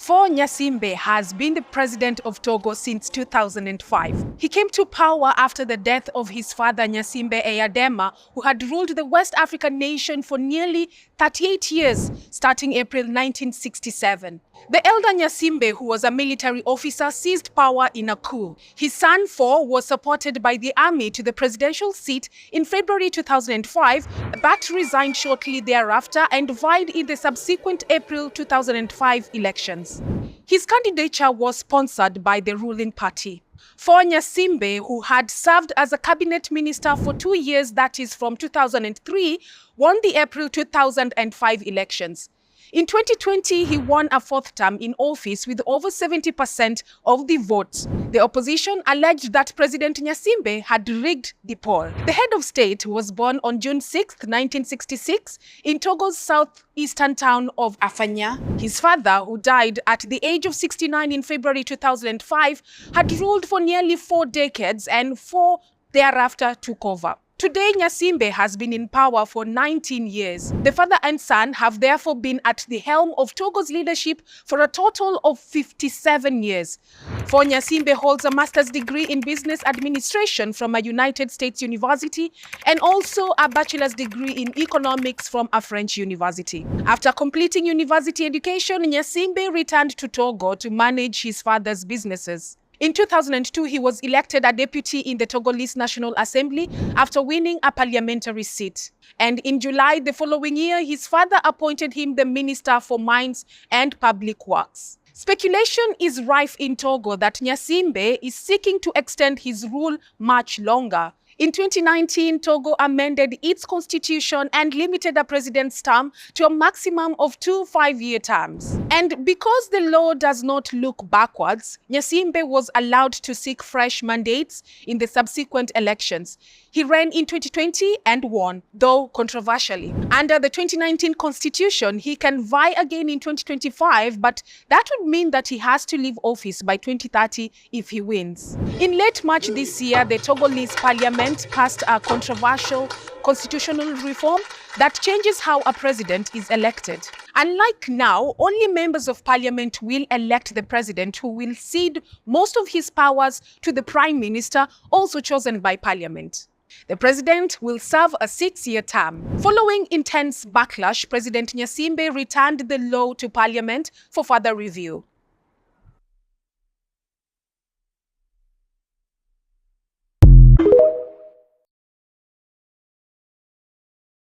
Faure Gnassingbe has been the president of Togo since 2005. He came to power after the death of his father Gnassingbe Eyadema, who had ruled the West African nation for nearly 38 years, starting April 1967. The elder Gnassingbe, who was a military officer, seized power in a coup. His son Faure was supported by the army to the presidential seat in February 2005, but resigned shortly thereafter and vied in the subsequent April 2005 elections. His candidature was sponsored by the ruling party. Faure Gnassingbe, who had served as a cabinet minister for 2 years, that is from 2003, won the April 2005 elections. In 2020, he won a fourth term in office with over 70% of the votes. The opposition alleged that President Gnassingbe had rigged the poll. The head of state was born on June 6, 1966, in Togo's southeastern town of Afanya. His father, who died at the age of 69 in February 2005, had ruled for nearly 4 decades, and Faure thereafter took over. Today, Gnassingbe has been in power for 19 years. The father and son have therefore been at the helm of Togo's leadership for a total of 57 years. Faure Gnassingbe holds a master's degree in business administration from a United States university and also a bachelor's degree in economics from a French university. After completing university education, Gnassingbe returned to Togo to manage his father's businesses. In 2002, he was elected a deputy in the Togolese National Assembly after winning a parliamentary seat. And in July the following year, his father appointed him the Minister for Mines and Public Works. Speculation is rife in Togo that Gnassingbe is seeking to extend his rule much longer. In 2019, Togo amended its constitution and limited a president's term to a maximum of 2 5-year terms. And because the law does not look backwards, Gnassingbe was allowed to seek fresh mandates in the subsequent elections. He ran in 2020 and won, though controversially. Under the 2019 constitution, he can vie again in 2025, but that would mean that he has to leave office by 2030 if he wins. In late March this year, the Togolese parliament passed a controversial constitutional reform that changes how a president is elected. Unlike now, only members of parliament will elect the president, who will cede most of his powers to the prime minister, also chosen by parliament. The president will serve a 6-year term. Following intense backlash, President Gnassingbe returned the law to parliament for further review.